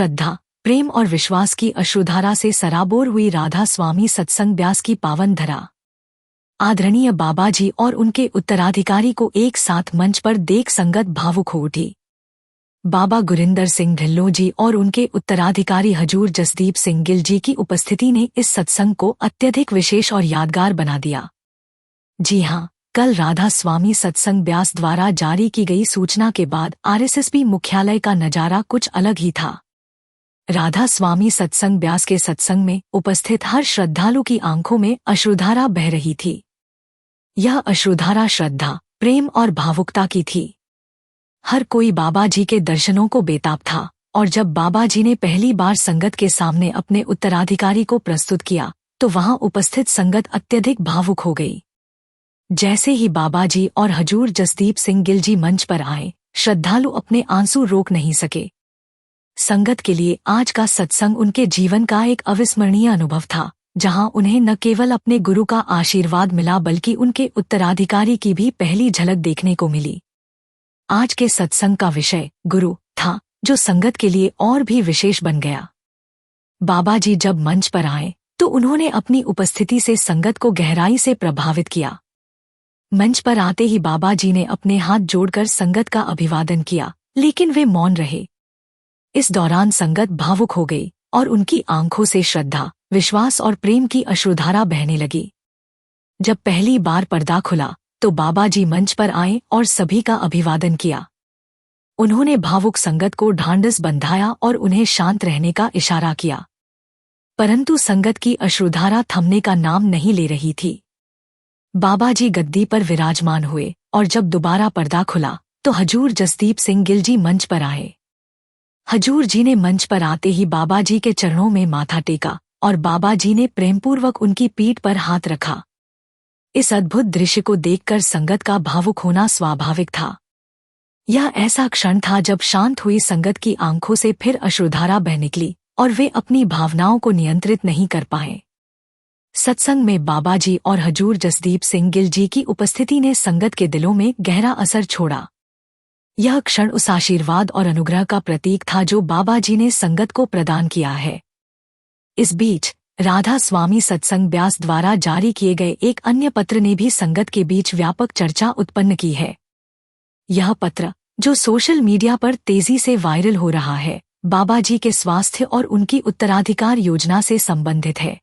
श्रद्धा, प्रेम और विश्वास की अश्रुधारा से सराबोर हुई राधा स्वामी सत्संग ब्यास की पावन धरा। आदरणीय बाबाजी और उनके उत्तराधिकारी को एक साथ मंच पर देख संगत भावुक हो उठी। बाबा गुरिंदर सिंह ढिल्लों जी और उनके उत्तराधिकारी हजूर जसदीप सिंह गिल जी की उपस्थिति ने इस सत्संग को अत्यधिक विशेष और यादगार बना दिया। जी हाँ, कल राधा स्वामी सत्संग ब्यास द्वारा जारी की गई सूचना के बाद आरएसएसबी मुख्यालय का नजारा कुछ अलग ही था। राधा स्वामी सत्संग ब्यास के सत्संग में उपस्थित हर श्रद्धालु की आंखों में अश्रुधारा बह रही थी। यह अश्रुधारा श्रद्धा, प्रेम और भावुकता की थी। हर कोई बाबाजी के दर्शनों को बेताब था और जब बाबाजी ने पहली बार संगत के सामने अपने उत्तराधिकारी को प्रस्तुत किया तो वहां उपस्थित संगत अत्यधिक भावुक हो गई। जैसे ही बाबाजी और हजूर जसदीप सिंह गिल जी मंच पर आए, श्रद्धालु अपने आंसू रोक नहीं सके। संगत के लिए आज का सत्संग उनके जीवन का एक अविस्मरणीय अनुभव था, जहां उन्हें न केवल अपने गुरु का आशीर्वाद मिला बल्कि उनके उत्तराधिकारी की भी पहली झलक देखने को मिली। आज के सत्संग का विषय गुरु था, जो संगत के लिए और भी विशेष बन गया। बाबाजी जब मंच पर आए तो उन्होंने अपनी उपस्थिति से संगत को गहराई से प्रभावित किया। मंच पर आते ही बाबाजी ने अपने हाथ जोड़कर संगत का अभिवादन किया, लेकिन वे मौन रहे। इस दौरान संगत भावुक हो गई और उनकी आंखों से श्रद्धा, विश्वास और प्रेम की अश्रुधारा बहने लगी। जब पहली बार पर्दा खुला तो बाबाजी मंच पर आए और सभी का अभिवादन किया। उन्होंने भावुक संगत को ढांढस बंधाया और उन्हें शांत रहने का इशारा किया, परंतु संगत की अश्रुधारा थमने का नाम नहीं ले रही थी। बाबाजी गद्दी पर विराजमान हुए और जब दोबारा पर्दा खुला तो हजूर जसदीप सिंह गिल जी मंच पर आए। हजूर जी ने मंच पर आते ही बाबाजी के चरणों में माथा टेका और बाबाजी ने प्रेमपूर्वक उनकी पीठ पर हाथ रखा। इस अद्भुत दृश्य को देखकर संगत का भावुक होना स्वाभाविक था। यह ऐसा क्षण था जब शांत हुई संगत की आंखों से फिर अश्रुधारा बह निकली और वे अपनी भावनाओं को नियंत्रित नहीं कर पाए। सत्संग में बाबाजी और हजूर जसदीप सिंह गिल जी की उपस्थिति ने संगत के दिलों में गहरा असर छोड़ा। यह क्षण उस आशीर्वाद और अनुग्रह का प्रतीक था जो बाबाजी ने संगत को प्रदान किया है। इस बीच राधा स्वामी सत्संग ब्यास द्वारा जारी किए गए एक अन्य पत्र ने भी संगत के बीच व्यापक चर्चा उत्पन्न की है। यह पत्र, जो सोशल मीडिया पर तेजी से वायरल हो रहा है, बाबाजी के स्वास्थ्य और उनकी उत्तराधिकार योजना से संबंधित है।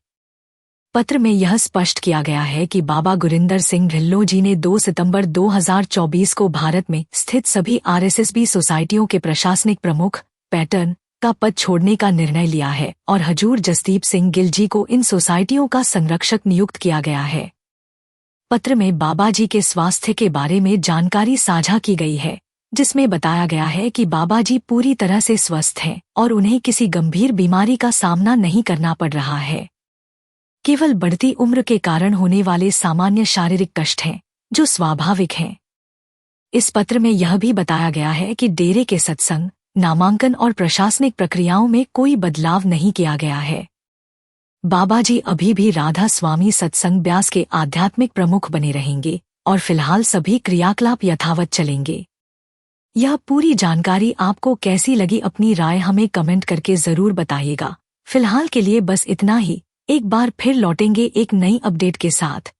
पत्र में यह स्पष्ट किया गया है कि बाबा गुरिंदर सिंह ढिल्लों जी ने 2 सितंबर 2024 को भारत में स्थित सभी आरएसएसबी सोसाइटियों के प्रशासनिक प्रमुख पैटर्न का पद छोड़ने का निर्णय लिया है और हजूर जसदीप सिंह गिल जी को इन सोसाइटियों का संरक्षक नियुक्त किया गया है। पत्र में बाबाजी के स्वास्थ्य के बारे में जानकारी साझा की गई है, जिसमें बताया गया है कि बाबाजी पूरी तरह से स्वस्थ हैं और उन्हें किसी गंभीर बीमारी का सामना नहीं करना पड़ रहा है। केवल बढ़ती उम्र के कारण होने वाले सामान्य शारीरिक कष्ट हैं, जो स्वाभाविक हैं। इस पत्र में यह भी बताया गया है कि डेरे के सत्संग, नामांकन और प्रशासनिक प्रक्रियाओं में कोई बदलाव नहीं किया गया है। बाबाजी अभी भी राधा स्वामी सत्संग ब्यास के आध्यात्मिक प्रमुख बने रहेंगे और फिलहाल सभी क्रियाकलाप यथावत चलेंगे। यह पूरी जानकारी आपको कैसी लगी, अपनी राय हमें कमेंट करके जरूर बताइएगा। फिलहाल के लिए बस इतना ही। एक बार फिर लौटेंगे एक नई अपडेट के साथ।